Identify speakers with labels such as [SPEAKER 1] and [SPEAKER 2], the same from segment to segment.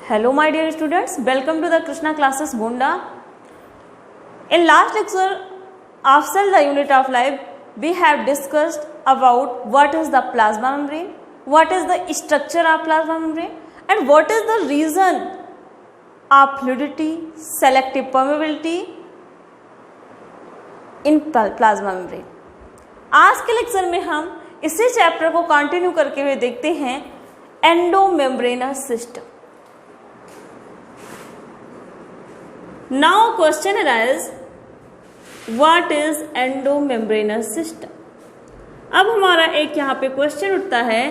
[SPEAKER 1] Hello my dear students, welcome to the Krishna classes Gonda. In last lecture after the unit of life, we have discussed about what is the plasma membrane, what is the structure of plasma membrane and what is the reason of fluidity, selective permeability in plasma membrane. आज के lecture में हम इसी chapter को continue करके हुए देखते हैं endomembranes system. Now question arises, what is endomembranous system? अब हमारा एक यहाँ पे क्वेश्चन उठता है,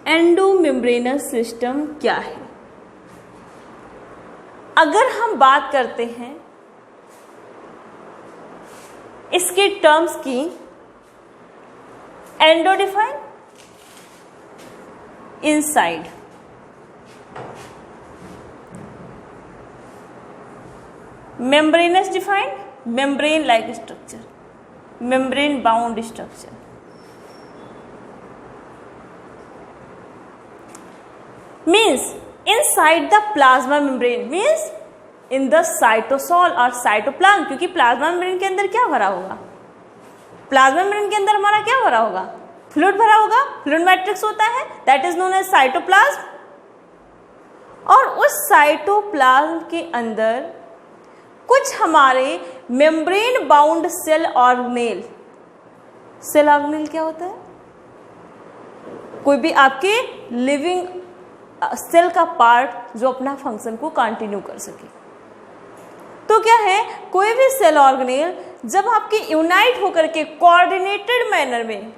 [SPEAKER 1] एंडोमेम्ब्रेनस सिस्टम क्या है? अगर हम बात करते हैं इसके टर्म्स की, endo define inside, membranous defined membrane like structure, membrane bound structure. Means inside the plasma membrane, means in the cytosol or cytoplasm. क्योंकि प्लाज्मा मेम्ब्रेन के अंदर क्या भरा होगा? प्लाज्मा मेम्ब्रेन के अंदर हमारा क्या भरा होगा? फ्लूइड भरा होगा. फ्लूइड मैट्रिक्स होता है, that is known as cytoplasm. और उस साइटोप्लाज्म के अंदर कुछ हमारे membrane bound cell organelle. Cell organelle क्या होता है? कोई भी आपके लिविंग सेल का पार्ट जो अपना फंक्शन को कंटिन्यू कर सके. तो क्या है, कोई भी सेल ऑर्गेनेल जब आपके यूनाइट होकर के कोऑर्डिनेटेड मैनर में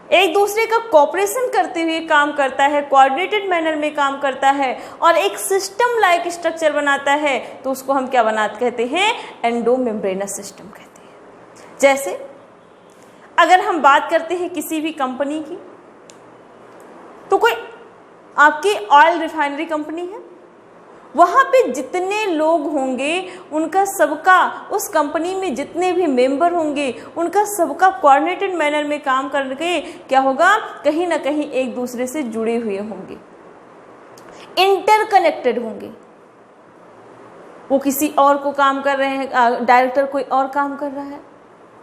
[SPEAKER 1] एक दूसरे का कोऑपरेशन करते हुए काम करता है, कोऑर्डिनेटेड मैनर में काम करता है और एक सिस्टम लाइक स्ट्रक्चर बनाता है, तो उसको हम क्या कहते हैं? एंडोमेम्ब्रेनस सिस्टम कहते हैं. जैसे अगर हम बात करते हैं किसी भी कंपनी की, तो कोई आपकी ऑयल रिफाइनरी कंपनी है, वहां पे जितने लोग होंगे उनका सबका, उस कंपनी में जितने भी मेंबर होंगे उनका सबका कोऑर्डिनेटेड मैनर में काम करके क्या होगा, कहीं ना कहीं एक दूसरे से जुड़े हुए होंगे, इंटरकनेक्टेड होंगे. वो किसी और को काम कर रहे हैं, डायरेक्टर कोई और काम कर रहा है,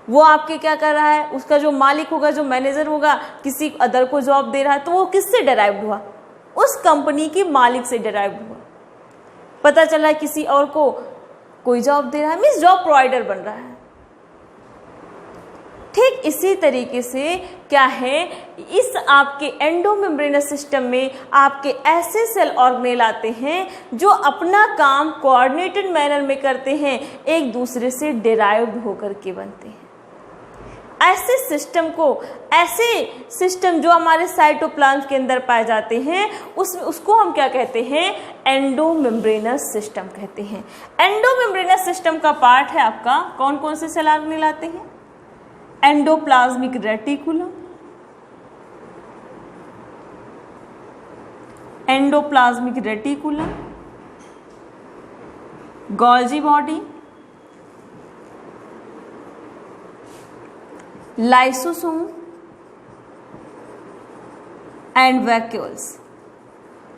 [SPEAKER 1] वो आपके क्या कर रहा है, उसका जो मालिक होगा, जो मैनेजर होगा, किसी अदर को जॉब दे रहा है, तो वो किससे डिराइव्ड हुआ? उस कंपनी के मालिक से डिराइव्ड हुआ. पता चला किसी और को कोई जॉब दे रहा है, मीन्स जॉब प्रोवाइडर बन रहा है. ठीक इसी तरीके से क्या है, इस आपके एंडोमेम्ब्रेनस सिस्टम में आपके ऐसे सेल ऑर्गेनेल आते हैं जो अपना काम कोऑर्डिनेटेड मैनर में करते हैं, एक दूसरे से डिराइव्ड होकर के बनते हैं. ऐसे सिस्टम जो हमारे साइटोप्लाज्म के अंदर पाए जाते हैं, उसको हम क्या कहते हैं? एंडोमेम्ब्रेनस सिस्टम कहते हैं. एंडोमेम्ब्रेनस सिस्टम का पार्ट है आपका, कौन कौन से सेल ऑर्गेनेल आते हैं? Endoplasmic reticulum, endoplasmic reticulum, Golgi body, lysosome and vacuoles.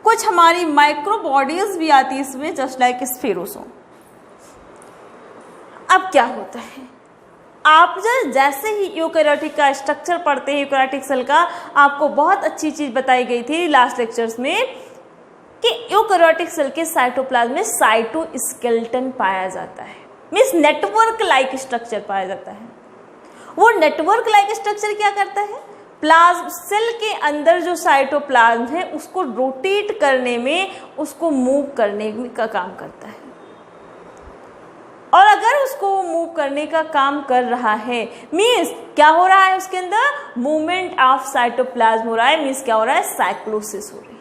[SPEAKER 1] कुछ हमारी माइक्रो बॉडीज भी आती है इसमें, जस्ट लाइक स्फेरोसोम. अब क्या होता है, आप जैसे ही यूकैरियोटिक का स्ट्रक्चर पढ़ते हैं, यूकैरियोटिक सेल का, आपको बहुत अच्छी चीज बताई गई थी लास्ट लेक्चर्स में कि यूकैरियोटिक सेल के साइटोप्लाज्म में साइटोस्केलेटन पाया जाता है, मींस नेटवर्क लाइक स्ट्रक्चर पाया जाता है. वो नेटवर्क लाइक स्ट्रक्चर क्या करता है? प्लाज्म सेल के अंदर जो साइटोप्लाज्म है उसको रोटेट करने में, उसको मूव करने का काम करता है. और अगर उसको मूव करने का काम कर रहा है, मीन्स क्या हो रहा है, उसके अंदर मूवमेंट ऑफ साइटोप्लाज्म हो रहा है, मीन्स क्या हो रहा है? साइक्लोसिस हो रही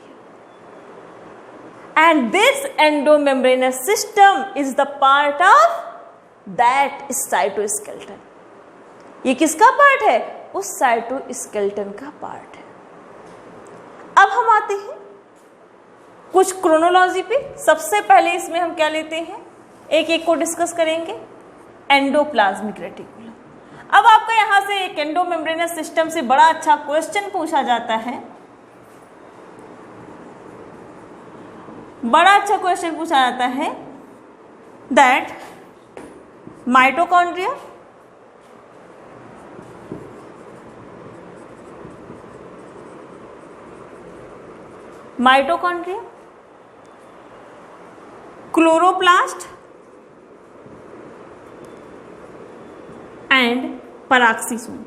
[SPEAKER 1] है. And this endomembranes system is the part of that cytoskeleton. ये किसका पार्ट है? उस साइटोस्केलेटन का पार्ट है. अब हम आते हैं कुछ क्रोनोलॉजी पे. सबसे पहले इसमें हम क्या लेते हैं, एक एक को डिस्कस करेंगे. Endoplasmic reticulum. अब आपका यहां से एक एंडोमेम्ब्रेनस सिस्टम से बड़ा अच्छा क्वेश्चन पूछा जाता है बड़ा अच्छा क्वेश्चन पूछा जाता है दैट माइटोकॉन्ड्रिया क्लोरोप्लास्ट एंड पैराक्सीसोम।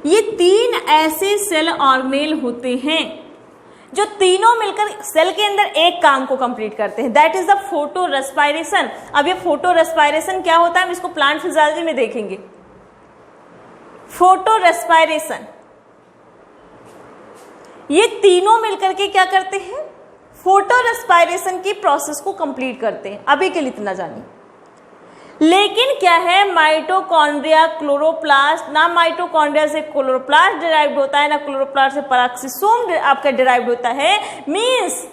[SPEAKER 1] ये तीन ऐसे सेल ऑर्गेनेल होते हैं जो तीनों मिलकर सेल के अंदर एक काम को कंप्लीट करते हैं, that is the photo respiration. अब ये फोटो रेस्पायरेशन क्या होता है, हम इसको प्लांट फिजियोलॉजी में देखेंगे। फोटो रेस्पायरेशन, ये तीनों मिलकर के क्या करते हैं, फोटो रेस्पायरेशन की प्रोसेस को कंप्लीट करते हैं। अभी के लिए इतना जानिए। लेकिन क्या है, माइटोकॉन्ड्रिया क्लोरोप्लास्ट, ना माइटोकॉन्ड्रिया से क्लोरोप्लास्ट डिराइव्ड होता है, ना क्लोरोप्लास्ट से पैराक्सीसोम आपका डिराइव्ड होता है। मींस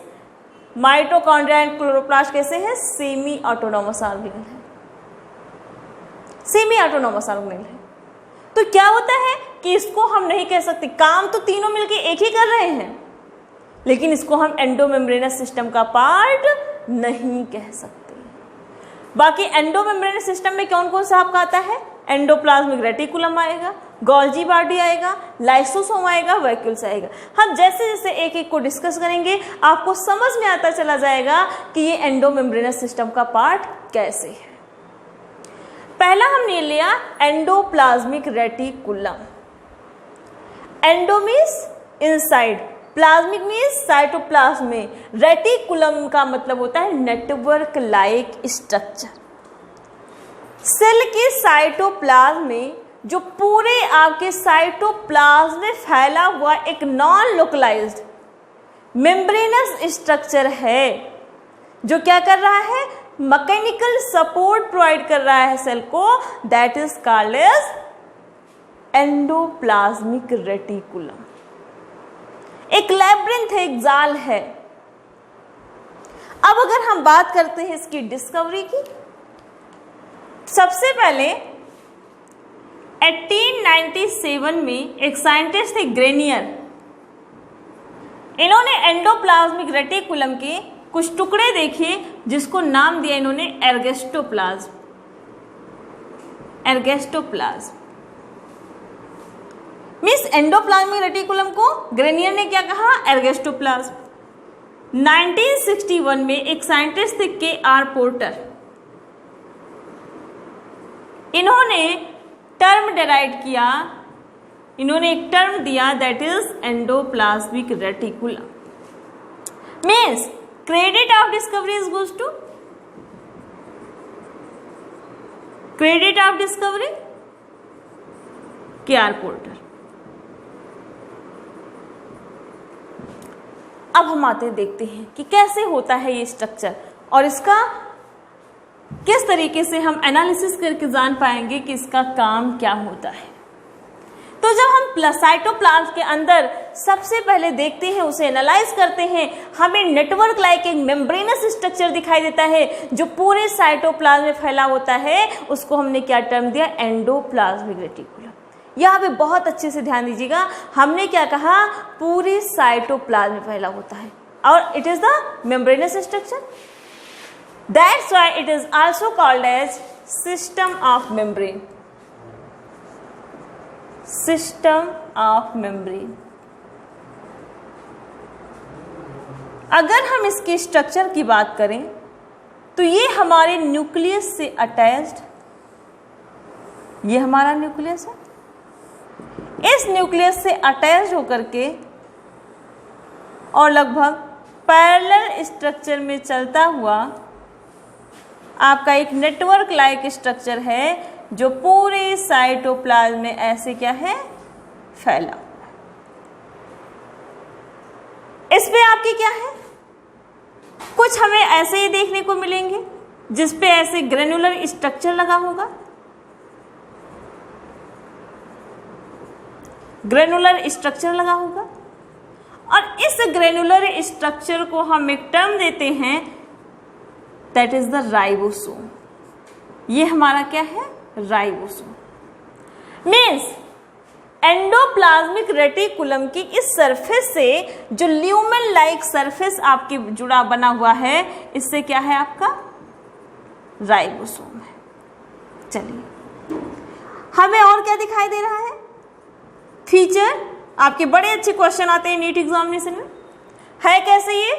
[SPEAKER 1] माइटोकॉन्ड्रिया एंड क्लोरोप्लास्ट कैसे है, सेमी ऑटोनॉमस ऑर्गेनेल है, सेमी ऑटोनॉमस ऑर्गेनेल है। तो क्या होता है कि इसको हम नहीं कह सकते, काम तो तीनों मिलके एक ही कर रहे हैं, लेकिन इसको हम एंडोमेम्ब्रेनस सिस्टम का पार्ट नहीं कह सकते। बाकी एंडोमेम्ब्रेनस सिस्टम में कौन कौन सा आपका आता है, एंडोप्लाज्मिक रेटिकुलम आएगा, गोल्जी बॉडी आएगा, लाइसोसोम आएगा, वैक्यूल्स आएगा। हम जैसे जैसे एक एक को डिस्कस करेंगे आपको समझ में आता चला जाएगा कि ये एंडोमेम्ब्रेनस सिस्टम का पार्ट कैसे है। पहला हमने लिया endoplasmic reticulum. Endo means inside, plasmic means cytoplasm में, रेटिकुलम का मतलब होता है नेटवर्क लाइक स्ट्रक्चर। सेल के साइटोप्लाज्म में जो पूरे आपके साइटोप्लाज्म में फैला हुआ एक नॉन लोकलाइज्ड मेम्ब्रेनस स्ट्रक्चर है, जो क्या कर रहा है, मैकेनिकल सपोर्ट प्रोवाइड कर रहा है सेल को, that is called as endoplasmic reticulum. एक लैब्रिंथ है, एक जाल है। अब अगर हम बात करते हैं इसकी डिस्कवरी की, सबसे पहले 1897 में एक साइंटिस्ट थे ग्रेनियर, इन्होंने एंडोप्लाज्मिक रेटिकुलम के कुछ टुकड़े देखे जिसको नाम दिया इन्होंने एर्गेस्टोप्लाज्म। एर्गेस्टोप्लाज्म मीन्स एंडोप्लाज्मिक रेटिकुलम को ग्रेनियर ने क्या कहा, एर्गेस्टोप्लाज्म। 1961 में एक साइंटिस्ट थे K.R. पोर्टर, इन्होंने टर्म डेराइव किया, इन्होंने एक टर्म दिया that is endoplasmic reticulum. Means credit of discovery is goes to, credit of discovery K.R. Porter. अब हम आते देखते हैं कि कैसे होता है ये स्ट्रक्चर और इसका किस तरीके से हम एनालिसिस करके जान पाएंगे कि इसका काम क्या होता है। तो जब हम साइटोप्लाज्म के अंदर सबसे पहले देखते हैं, उसे एनालाइज करते हैं, हमें नेटवर्क लाइक एक मेम्ब्रेनस स्ट्रक्चर दिखाई देता है जो पूरे साइटोप्लाज्म में फैला होता है, उसको हमने क्या टर्म दिया, एंडोप्लाज्मिक रेटिकुलम। यहाँ पे बहुत अच्छे से ध्यान दीजिएगा, हमने क्या कहा, पूरे साइटोप्लाज्म में फैला होता है और it is the membranous structure, that's why it is also called as system of membrane, system of membrane. अगर हम इसके स्ट्रक्चर की बात करें तो ये हमारे न्यूक्लियस से अटैच्ड, ये हमारा न्यूक्लियस है, इस न्यूक्लियस से अटैच होकर के और लगभग पैरेलल स्ट्रक्चर में चलता हुआ आपका एक नेटवर्क लाइक स्ट्रक्चर है जो पूरे साइटोप्लाज्म में ऐसे क्या है, फैला। इस पे आपकी क्या है, कुछ हमें ऐसे ही देखने को मिलेंगे जिस पे ऐसे ग्रेनुलर स्ट्रक्चर लगा होगा, ग्रेनुलर स्ट्रक्चर लगा होगा, और इस ग्रेनुलर स्ट्रक्चर को हम एक टर्म देते हैं दैट इज द राइबोसोम। ये हमारा क्या है, राइबोसोम। मीन्स एंडोप्लाज्मिक रेटिकुलम की इस सरफेस से जो ल्यूमेन लाइक सरफेस आपके जुड़ा बना हुआ है, इससे क्या है आपका राइबोसोम है। चलिए हमें और क्या दिखाई दे रहा है, फीचर आपके बड़े अच्छे क्वेश्चन आते हैं नीट एग्जामिनेशन में, है कैसे ये,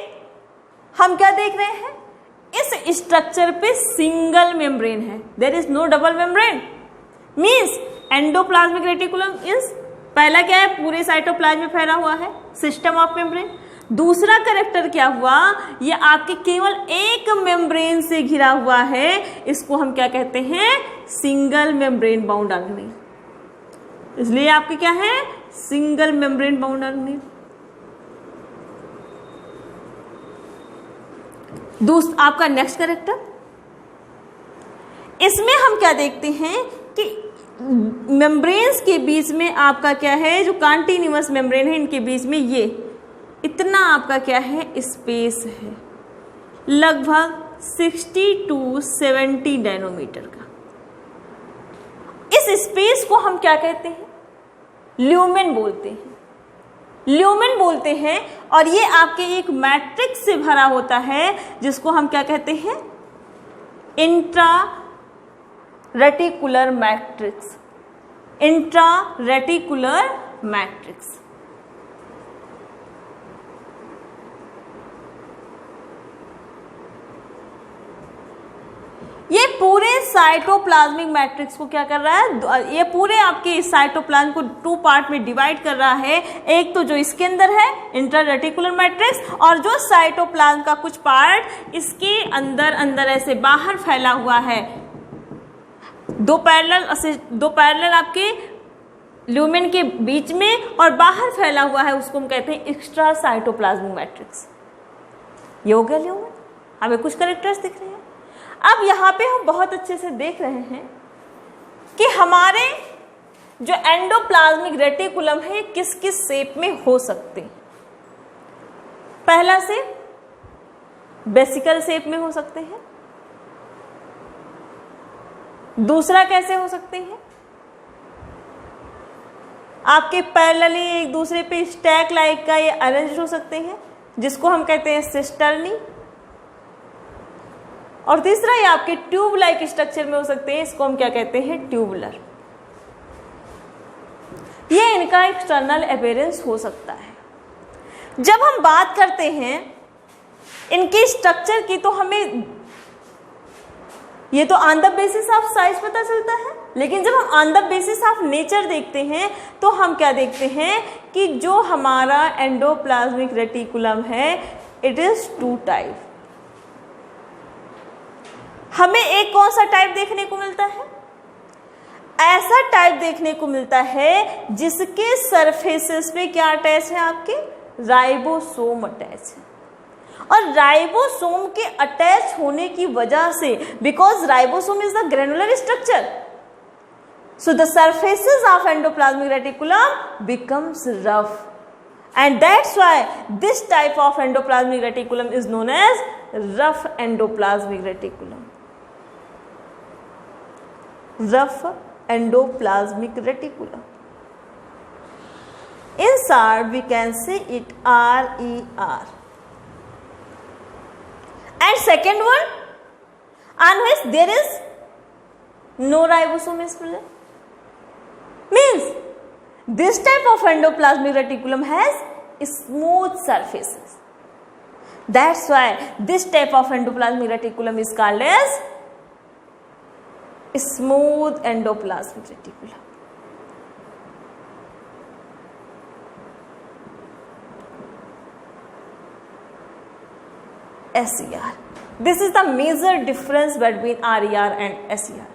[SPEAKER 1] हम क्या देख रहे हैं, इस स्ट्रक्चर पे सिंगल मेम्ब्रेन है, there is no double membrane, means endoplasmic reticulum is, पहला क्या है, पूरे साइटोप्लाज्म में फैला हुआ है, सिस्टम ऑफ मेम्ब्रेन। दूसरा कैरेक्टर क्या हुआ, ये आपके केवल एक मेम्ब्रेन से घिरा हुआ है, इसको हम क्या कहते हैं, सिंगल मेम्ब्रेन बाउंड ऑर्गेनेल, इसलिए आपके क्या है, सिंगल मेम्ब्रेन बाउंड ऑर्गेनेल। आपका नेक्स्ट कैरेक्टर, इसमें हम क्या देखते हैं कि मेम्ब्रेन्स के बीच में आपका क्या है, जो कॉन्टिन्यूअस मेम्ब्रेन है इनके बीच में ये इतना आपका क्या है, स्पेस है, लगभग 60 to 70 नैनोमीटर का। इस स्पेस को हम क्या कहते हैं, ल्यूमेन बोलते हैं, ल्यूमेन बोलते हैं। और ये आपके एक मैट्रिक्स से भरा होता है जिसको हम क्या कहते हैं, intra reticular matrix, intra reticular matrix. ये पूरे साइटोप्लाज्मिक मैट्रिक्स को क्या कर रहा है, ये पूरे आपके साइटोप्लाज्म को 2 पार्ट में डिवाइड कर रहा है, एक तो जो इसके अंदर है इंट्रा रेटिकुलर मैट्रिक्स, और जो साइटोप्लाज्म का कुछ पार्ट इसके अंदर अंदर ऐसे बाहर फैला हुआ है, दो पैरेलल आपके ल्यूमेन के बीच में और बाहर फैला हुआ है, उसको हम कहते हैं एक्स्ट्रा साइटोप्लाज्मिक मैट्रिक्स। ये हो गया ल्यूमेन, हमें कुछ कैरेक्टर्स दिख रहे हैं। अब यहाँ पे हम बहुत अच्छे से देख रहे हैं कि हमारे जो एंडोप्लाज्मिक रेटिकुलम है किस किस शेप में हो सकते हैं। पहला शेप बेसिकल शेप में हो सकते हैं, दूसरा कैसे हो सकते हैं, आपके पैरेलली एक दूसरे पे स्टैक लाइक का ये अरेंज हो सकते हैं, जिसको हम कहते हैं सिस्टर्नी। और तीसरा ये आपके ट्यूब लाइक स्ट्रक्चर में हो सकते हैं, इसको हम क्या कहते हैं, ट्यूबुलर। ये इनका एक्सटर्नल अपीयरेंस हो सकता है। जब हम बात करते हैं इनके स्ट्रक्चर की, तो हमें ये तो on the basis of size पता चलता है, लेकिन जब हम on the basis of nature देखते हैं तो हम क्या देखते हैं कि जो हमारा एंडोप्लाज्मिक रेटिकुलम है इट इज 2 टाइप। हमें एक कौन सा टाइप देखने को मिलता है, ऐसा टाइप देखने को मिलता है जिसके सरफेसेस पे क्या अटैच है, आपके राइबोसोम अटैच है। और राइबोसोम के अटैच होने की वजह से, because ribosome is the granular structure, so the surfaces of endoplasmic reticulum becomes rough, and that's why this type of endoplasmic reticulum is known as rough endoplasmic reticulum. Rough endoplasmic reticulum. In short, we can say it RER. And second one, on which there is no ribosome is present, means this type of endoplasmic reticulum has smooth surfaces. That's why this type of endoplasmic reticulum is called as smooth endoplasmic reticulum. SER. This is the major difference between RER and SER.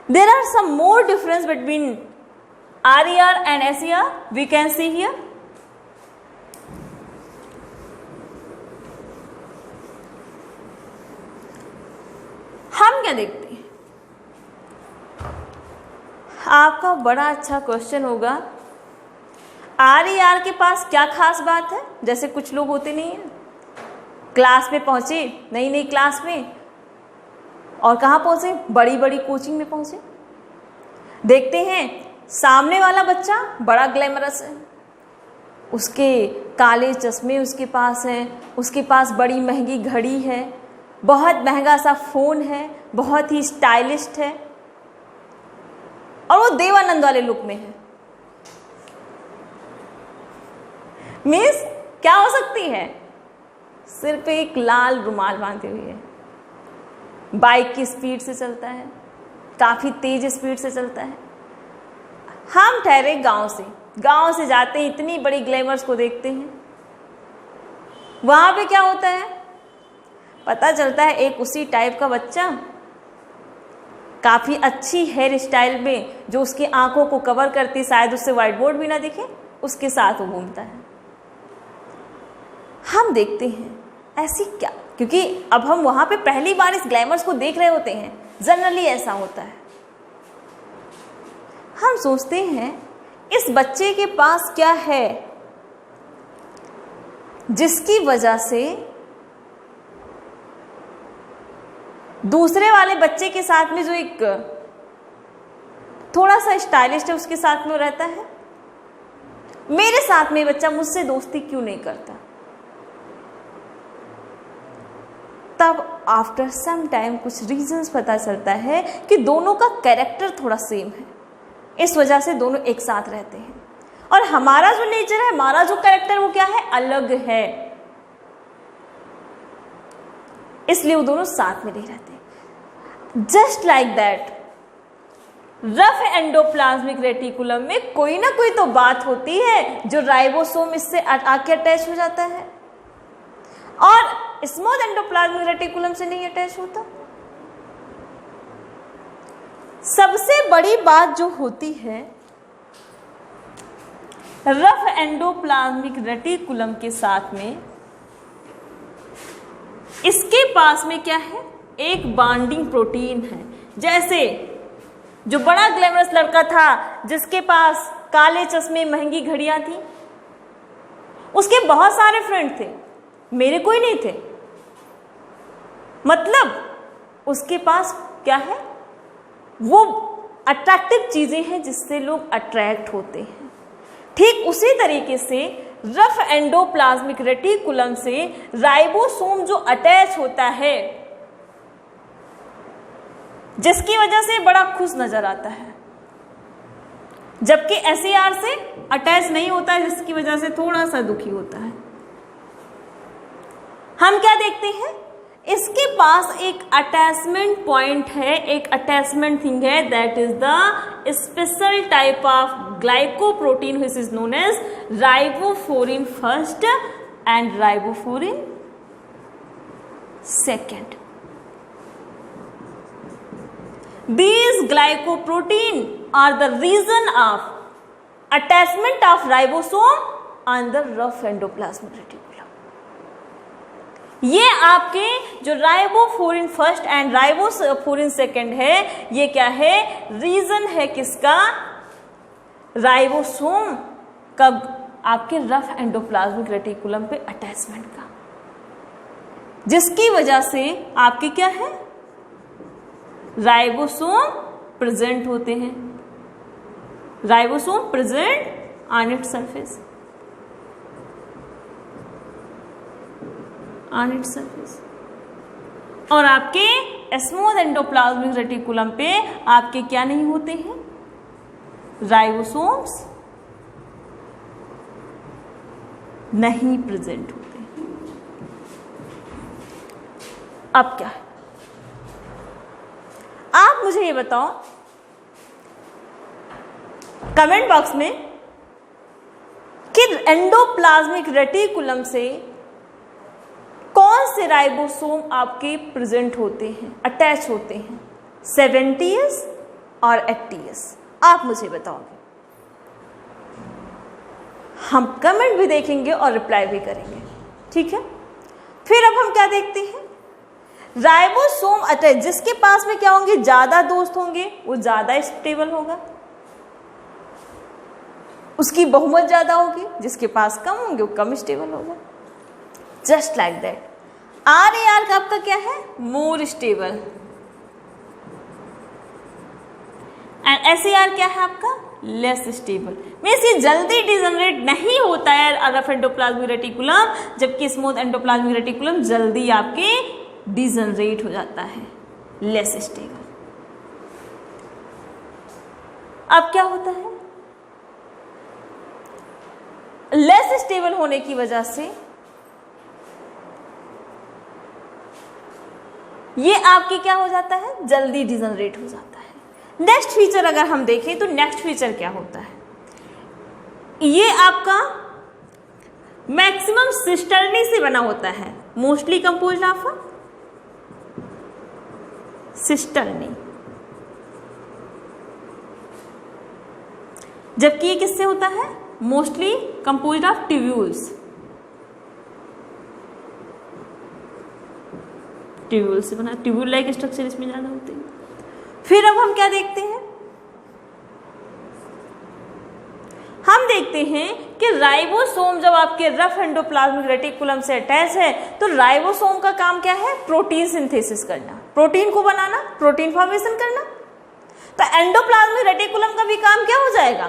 [SPEAKER 1] There are some more difference between RER and SER, we can see here. हम क्या देखते हैं, आपका बड़ा अच्छा question होगा, RER के पास क्या खास बात है। जैसे कुछ लोग होते नहीं है, क्लास में पहुंचे, नई नई क्लास में, और कहाँ पहुंचे, बड़ी बड़ी कोचिंग में पहुंचे, देखते हैं सामने वाला बच्चा बड़ा ग्लैमरस है, उसके काले चश्मे उसके पास हैं, उसके पास बड़ी महंगी घड़ी है, बहुत महंगा सा फोन है, बहुत ही स्टाइलिस्ट है और वो देवानंद वाले लुक में है। मीन्स क्या हो सकती है? सिर पे एक लाल रुमाल बांधे हुए है, बाइक की स्पीड से चलता है, काफी तेज स्पीड से चलता है। हम ठहरे गांव से जाते हैं, इतनी बड़ी ग्लैमर्स को देखते हैं। वहां पे क्या होता है? पता चलता है एक उसी टाइप का बच्चा काफी अच्छी हेयर स्टाइल में, जो उसकी आंखों को कवर करती, शायद उससे व्हाइट बोर्ड भी ना दिखे, उसके साथ वो घूमता है। हम देखते हैं ऐसी क्या, क्योंकि अब हम वहां पे पहली बार इस ग्लैमर्स को देख रहे होते हैं। जनरली ऐसा होता है। हम सोचते हैं इस बच्चे के पास क्या है जिसकी वजह से दूसरे वाले बच्चे के साथ में, जो एक थोड़ा सा स्टाइलिश है, उसके साथ में वो रहता है, मेरे साथ में बच्चा मुझसे दोस्ती क्यों नहीं करता? तब आफ्टर सम टाइम कुछ रीजंस पता चलता है कि दोनों का कैरेक्टर थोड़ा सेम है, इस वजह से दोनों एक साथ रहते हैं। और हमारा जो नेचर है, हमारा जो कैरेक्टर, वो क्या है? अलग है, इसलिए वो दोनों साथ में नहीं रहते। Just like that, rough endoplasmic reticulum में कोई ना कोई तो बात होती है जो राइबोसोम इससे आके अटैच हो जाता है, और स्मूथ एंडोप्लाज्मिक रेटिकुलम से नहीं अटैच होता। सबसे बड़ी बात जो होती है रफ एंडोप्लाज्मिक रेटिकुलम के साथ में, इसके पास में क्या है? एक बॉन्डिंग प्रोटीन है। जैसे जो बड़ा ग्लैमरस लड़का था जिसके पास काले चश्मे, महंगी घड़ियां थी, उसके बहुत सारे फ्रेंड थे, मेरे कोई नहीं थे। मतलब उसके पास क्या है? वो अट्रैक्टिव चीजें हैं जिससे लोग अट्रैक्ट होते हैं। ठीक उसी तरीके से रफ एंडोप्लाज्मिक रेटिकुलम से राइबोसोम जो अटैच होता है, जिसकी वजह से बड़ा खुश नजर आता है, जबकि एसईआर से अटैच नहीं होता है, जिसकी वजह से थोड़ा सा दुखी होता है। हम क्या देखते हैं? इसके पास एक अटैचमेंट पॉइंट है, एक अटैचमेंट थिंग है, that is the special type of glycoprotein which is known as ribophorin first and ribophorin second. These glycoprotein are the reason of attachment of ribosome on the rough endoplasmic reticulum. ये आपके जो राइबोफ्लोरिन first and ribophorin second है, ये क्या है? Reason है किसका? Ribosome का आपके रफ एंडोप्लाज्मिक रेटिकुलम पे अटैचमेंट का, जिसकी वजह से आपके क्या है? राइबोसोम प्रेजेंट होते हैं, ribosome present on its surface, on its surface. और आपके स्मूथ एंडोप्लाज्मिक रेटिकुलम पे आपके क्या नहीं होते हैं? राइबोसोम्स नहीं प्रेजेंट होते हैं। अब क्या है? आप मुझे ये बताओ कमेंट बॉक्स में कि एंडोप्लाज्मिक रेटिकुलम से कौन से राइबोसोम आपके प्रेजेंट होते हैं, अटैच होते हैं? 70s और 80s? आप मुझे बताओगे। हम कमेंट भी देखेंगे और रिप्लाई भी करेंगे, ठीक है? फिर अब हम क्या देखते हैं? राइबोसोम अटैच, जिसके पास में क्या होंगे? ज्यादा दोस्त होंगे, वो ज्यादा स्टेबल होगा, उसकी बहुमत ज्यादा होगी। जिसके पास कम होंगे वो कम स्टेबल होगा। जस्ट लाइक दैट RAR का आपका क्या है? More stable. एंड SAR क्या है आपका? लेस स्टेबल, मीन्स ये जल्दी डिजनरेट नहीं होता है रफ एंडोप्लाज्मिक रेटिकुलम, जबकि स्मूथ एंडोप्लाज्मिक रेटिकुलम जल्दी आपके डिजनरेट हो जाता है, लेस स्टेबल। अब क्या होता है, लेस स्टेबल होने की वजह से ये आपकी क्या हो जाता है, जल्दी डिजनरेट हो जाता है। नेक्स्ट फीचर अगर हम देखें तो नेक्स्ट फीचर क्या होता है, ये आपका मैक्सिमम सिस्टर्नी से बना होता है, मोस्टली कंपोज्ड ऑफ सिस्टर्नी, जबकि ये किससे होता है, mostly composed of tubules, tubule से बना, ट्यूब्यूल लाइक स्ट्रक्चर इसमें ज्यादा होते हैं। फिर अब हम क्या देखते हैं, हम देखते हैं कि राइबोसोम जब आपके रफ एंडोप्लाज्मिक रेटिकुलम से अटैच है तो राइबोसोम का काम क्या है, प्रोटीन सिंथेसिस करना, प्रोटीन को बनाना, प्रोटीन फॉर्मेशन करना। तो एंडोप्लाज्मिक रेटिकुलम का भी काम क्या हो जाएगा,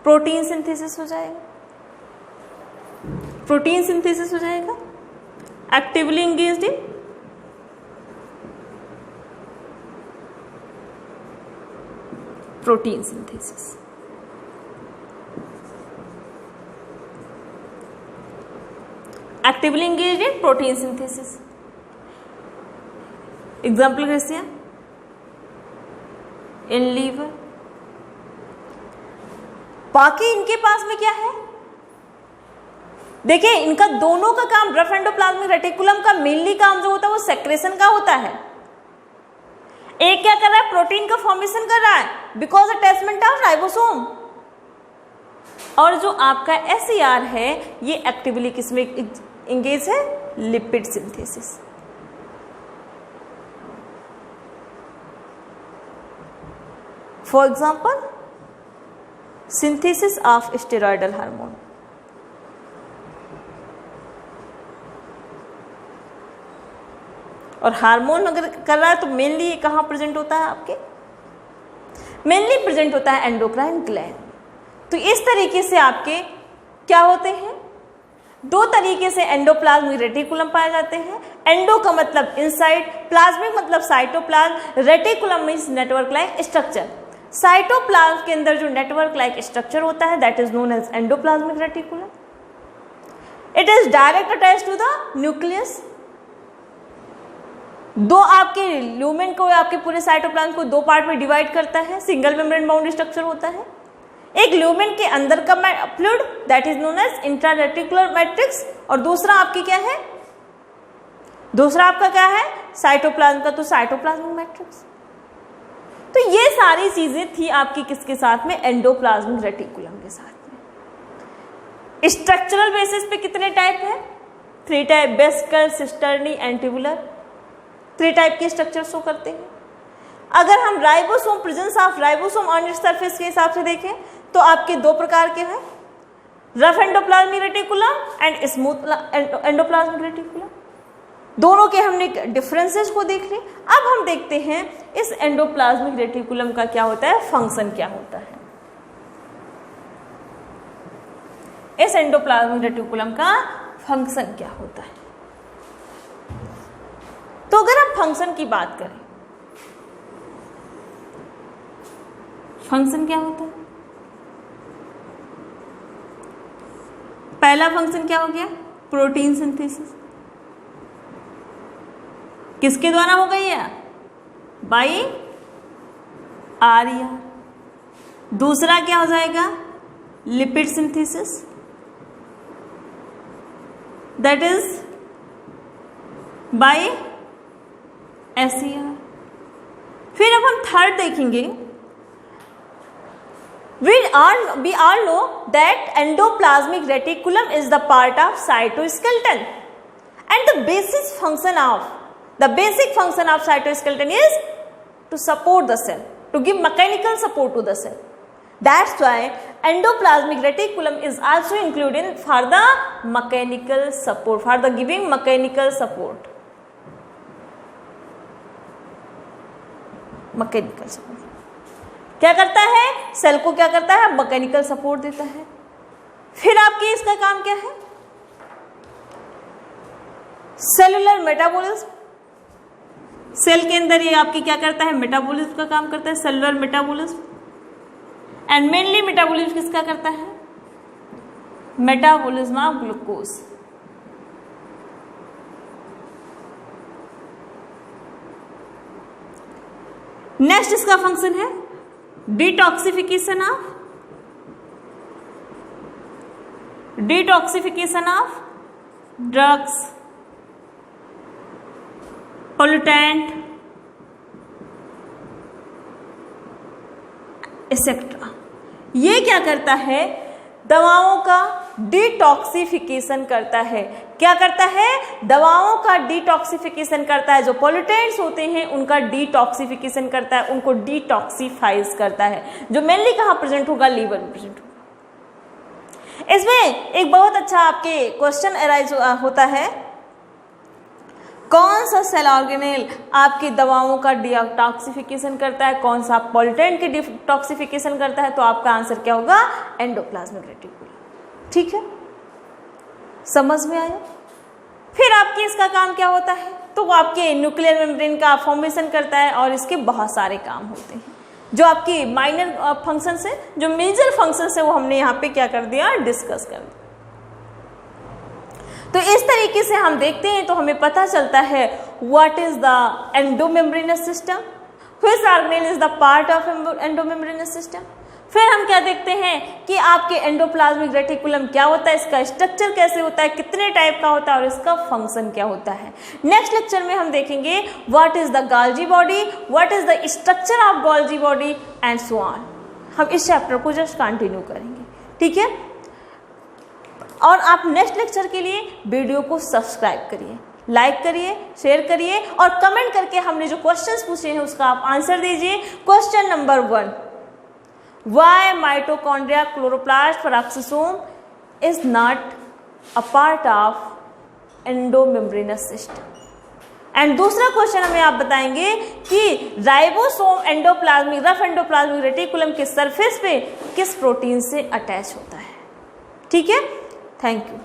[SPEAKER 1] प्रोटीन सिंथेसिस हो जाएगा, प्रोटीन सिंथेसिस हो जाएगा, actively engaged in protein synthesis. Actively engaged in protein synthesis. Example कैसे है, इन लीवर। बाकी इनके पास में क्या है, देखिए इनका दोनों का काम, रफ एंडोप्लाज्मिक रेटिकुलम का मेनली काम जो होता है वो सेक्रेशन का होता है। एक क्या कर रहा है, प्रोटीन का फॉर्मेशन कर रहा है बिकॉज अटैचमेंट ऑफ राइबोसोम, और जो आपका एसईआर है ये एक्टिवली किसमें इंगेज है, lipid synthesis. For example synthesis of steroidal hormone, और हार्मोन अगर कर रहा है तो मेनली ये कहाँ प्रेजेंट होता है आपके, मेनली प्रेजेंट होता है एंडोक्राइन ग्लैंड। तो इस तरीके से आपके क्या होते हैं, दो तरीके से एंडोप्लाज्मिक रेटिकुलम पाए जाते हैं। एंडो का मतलब इनसाइड, प्लाज्मिक मतलब cytoplasm, reticulum means network like structure. Cytoplasm के अंदर जो नेटवर्क लाइक स्ट्रक्चर होता है that is known as endoplasmic reticulum. It is direct attached to the nucleus. दो आपके ल्यूमेन को, आपके पूरे साइटोप्लाज्म को दो पार्ट में डिवाइड करता है, सिंगल मेम्ब्रेन बाउंड स्ट्रक्चर होता है। एक ल्यूमेन के अंदर का fluid that is known as intrareticular matrix, और दूसरा आपकी क्या है, दूसरा आपका क्या है, साइटोप्लाज्म का तो साइटोप्लाज्मिक मैट्रिक्स। तो ये सारी चीजें थी आपकी किसके साथ में, एंडोप्लाज्मिक रेटिकुलम के साथ में। स्ट्रक्चरल बेसिस पे कितने टाइप है, 3 type, vesicle, cisternae and tubular, 3 type के स्ट्रक्चर शो करते हैं। अगर हम ribosome, presence of ribosome on its surface के हिसाब से देखें तो आपके 2 प्रकार के हैं, rough endoplasmic reticulum and smooth endoplasmic reticulum. दोनों के हमने डिफरेंसेस को देख लिए। अब हम देखते हैं इस एंडोप्लाज्मिक रेटिकुलम का क्या होता है, फंक्शन क्या होता है। इस एंडोप्लाज्मिक रेटिकुलम का फंक्शन क्या होता है। तो अगर हम फंक्शन की बात करें, फंक्शन क्या होता है, पहला फंक्शन क्या हो गया, प्रोटीन सिंथेसिस। किसके द्वारा हो गई है, बाई आर्या। दूसरा क्या हो जाएगा, lipid synthesis, that is by SER. फिर अब हम थर्ड देखेंगे, we all know that endoplasmic reticulum is the part of cytoskeleton, and the basic function of cytoskeleton is to support the cell, to give mechanical support to the cell. That's why endoplasmic reticulum is also included for the mechanical support, for the giving mechanical support. Mechanical support. क्या करता है, cell को क्या करता है, mechanical support देता है। फिर आपकी इसका काम क्या है, सेलुलर मेटाबॉलिज्म। सेल के अंदर ये आपकी क्या करता है, मेटाबॉलिज्म का काम करता है, cellular metabolism. And mainly metabolism किसका करता है, मेटाबॉलिज्म ऑफ ग्लूकोज। नेक्स्ट इसका फंक्शन है detoxification of drugs, pollutant etcetera. ये क्या करता है, दवाओं का डिटॉक्सिफिकेशन करता है। क्या करता है, दवाओं का डिटॉक्सिफिकेशन करता है। जो पोल्यूटेंट्स होते हैं उनका डिटॉक्सिफिकेशन करता है, उनको डिटॉक्सिफाइज करता है, जो मेनली कहाँ प्रेजेंट होगा, लीवर में प्रेजेंट होगा। इसमें एक बहुत अच्छा आपके क्वेश्चन अराइज होता है, कौन सा सेल ऑर्गेनेल आपकी दवाओं का डिटॉक्सिफिकेशन करता है, कौन सा पोल्यूटेंट की डिटॉक्सिफिकेशन करता है, तो आपका आंसर क्या होगा, एंडोप्लाज्मिक रेटिकुलम। ठीक है, समझ में आया। फिर आपके इसका काम क्या होता है, तो आपके न्यूक्लियर मेम्ब्रेन का फॉर्मेशन करता है और इसके बहुत सारे काम होते हैं। जो आपकी माइनर फंक्शन है, जो मेजर फंक्शन है, वो हमने यहाँ पे क्या कर दिया, डिस्कस कर दिया। तो इस तरीके से हम देखते हैं तो हमें पता चलता है what is the endomembranes system, which organelle is the part of endomembranous system. फिर हम क्या देखते हैं कि आपके एंडोप्लाज्मिक रेटिकुलम क्या होता है, इसका स्ट्रक्चर कैसे होता है, कितने टाइप का होता है और इसका फंक्शन क्या होता है। नेक्स्ट लेक्चर में हम देखेंगे what is the Golgi body, what is the structure of Golgi body and so on. हम इस चैप्टर को जस्ट कंटिन्यू करेंगे, ठीक है। और आप नेक्स्ट लेक्चर के लिए वीडियो को सब्सक्राइब करिए, लाइक करिए, शेयर करिए और कमेंट करके हमने जो क्वेश्चंस पूछे हैं उसका आप आंसर दीजिए। Question number 1, why mitochondria chloroplast peroxisome is not a part of endomembranous system. And दूसरा क्वेश्चन हमें आप बताएंगे कि राइबोसोम रफ एंडोप्लाज्मिक रेटिकुलम के सरफेस पे किस प्रोटीन से अटैच होता है। ठीक है, थैंक यू।